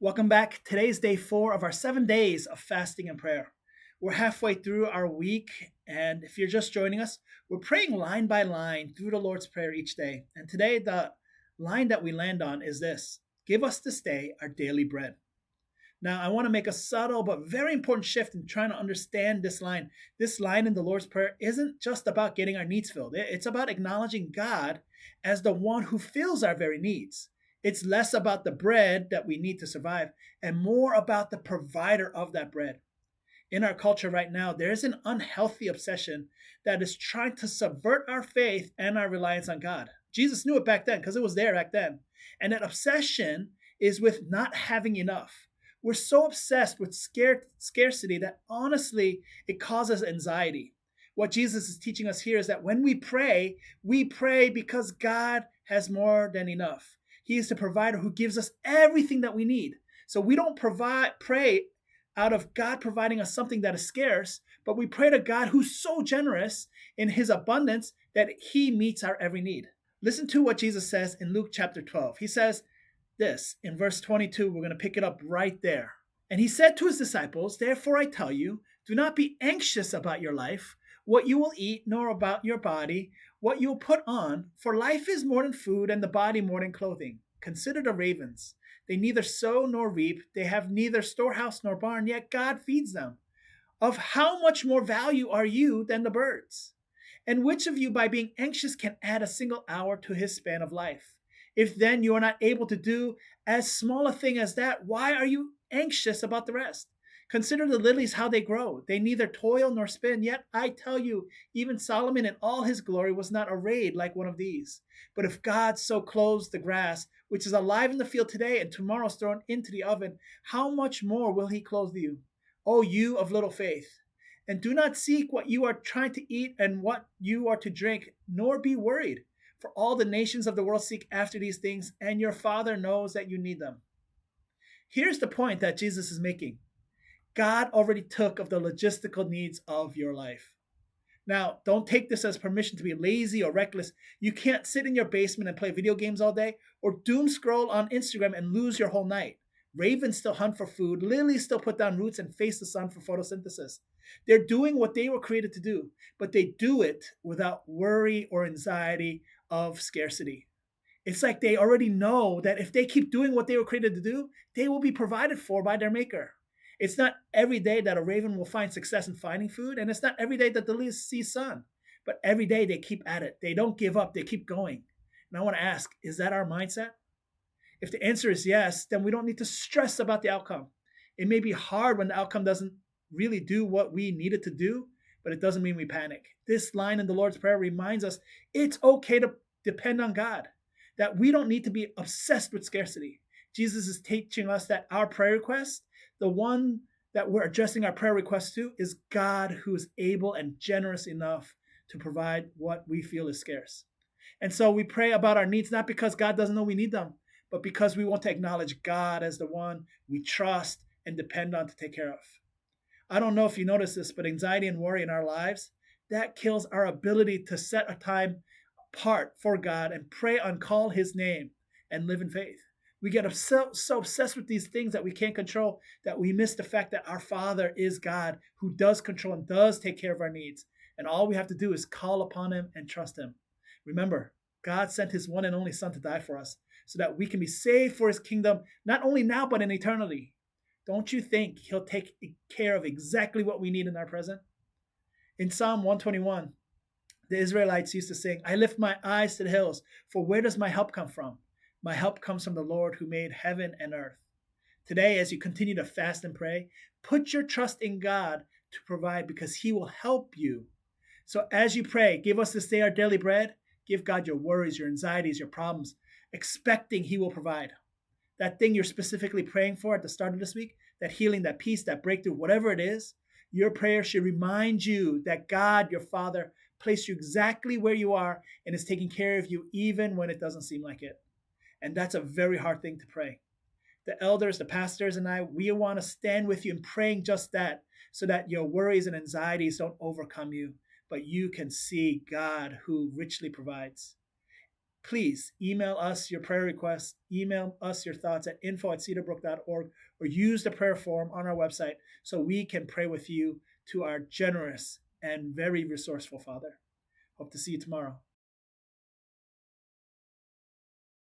Welcome back. Today's day 4 of our 7 days of fasting and prayer. We're halfway through our week, and if you're just joining us, we're praying line by line through the Lord's Prayer each day. And today, the line that we land on is this: Give us this day our daily bread. Now, I want to make a subtle but very important shift in trying to understand this line. This line in the Lord's Prayer isn't just about getting our needs filled, it's about acknowledging God as the one who fills our very needs. It's less about the bread that we need to survive and more about the provider of that bread. In our culture right now, there's an unhealthy obsession that is trying to subvert our faith and our reliance on God. Jesus knew it back then because it was there back then. And that obsession is with not having enough. We're so obsessed with scarcity that honestly, it causes anxiety. What Jesus is teaching us here is that when we pray because God has more than enough. He is the provider who gives us everything that we need. So we don't pray out of God providing us something that is scarce, but we pray to God who's so generous in his abundance that he meets our every need. Listen to what Jesus says in Luke chapter 12. He says this in verse 22. We're going to pick it up right there. And he said to his disciples, "Therefore I tell you, do not be anxious about your life, what you will eat, nor about your body, what you will put on. For life is more than food, and the body more than clothing. Consider the ravens. They neither sow nor reap. They have neither storehouse nor barn, yet God feeds them. Of how much more value are you than the birds? And which of you, by being anxious, can add a single hour to his span of life? If then you are not able to do as small a thing as that, why are you anxious about the rest? Consider the lilies, how they grow. They neither toil nor spin. Yet I tell you, even Solomon in all his glory was not arrayed like one of these. But if God so clothes the grass, which is alive in the field today and tomorrow is thrown into the oven, how much more will he clothe you, O you of little faith? And do not seek what you are trying to eat and what you are to drink, nor be worried. For all the nations of the world seek after these things, and your Father knows that you need them." Here's the point that Jesus is making: God already took of the logistical needs of your life. Now, don't take this as permission to be lazy or reckless. You can't sit in your basement and play video games all day or doom scroll on Instagram and lose your whole night. Ravens still hunt for food, lilies still put down roots and face the sun for photosynthesis. They're doing what they were created to do, but they do it without worry or anxiety of scarcity. It's like they already know that if they keep doing what they were created to do, they will be provided for by their maker. It's not every day that a raven will find success in finding food, and it's not every day that the lilies see sun, but every day they keep at it. They don't give up, they keep going. And I want to ask, is that our mindset? If the answer is yes, then we don't need to stress about the outcome. It may be hard when the outcome doesn't really do what we need it to do, but it doesn't mean we panic. This line in the Lord's Prayer reminds us it's okay to depend on God, that we don't need to be obsessed with scarcity. Jesus is teaching us that our prayer request, the one that we're addressing our prayer request to, is God who is able and generous enough to provide what we feel is scarce. And so we pray about our needs not because God doesn't know we need them, but because we want to acknowledge God as the one we trust and depend on to take care of. I don't know if you notice this, but anxiety and worry in our lives, that kills our ability to set a time apart for God and pray and call his name and live in faith. We get so obsessed with these things that we can't control that we miss the fact that our Father is God who does control and does take care of our needs. And all we have to do is call upon him and trust him. Remember, God sent his one and only Son to die for us so that we can be saved for his kingdom, not only now, but in eternity. Don't you think he'll take care of exactly what we need in our present? In Psalm 121, the Israelites used to sing, "I lift my eyes to the hills, for where does my help come from? My help comes from the Lord who made heaven and earth." Today, as you continue to fast and pray, put your trust in God to provide because he will help you. So as you pray, give us this day our daily bread. Give God your worries, your anxieties, your problems, expecting he will provide. That thing you're specifically praying for at the start of this week, that healing, that peace, that breakthrough, whatever it is, your prayer should remind you that God, your Father, placed you exactly where you are and is taking care of you even when it doesn't seem like it. And that's a very hard thing to pray. The elders, the pastors, and I, we want to stand with you in praying just that so that your worries and anxieties don't overcome you, but you can see God who richly provides. please email us your prayer requests, email us your thoughts at info@cedarbrook.org, or use the prayer form on our website so we can pray with you to our generous and very resourceful Father. Hope to see you tomorrow.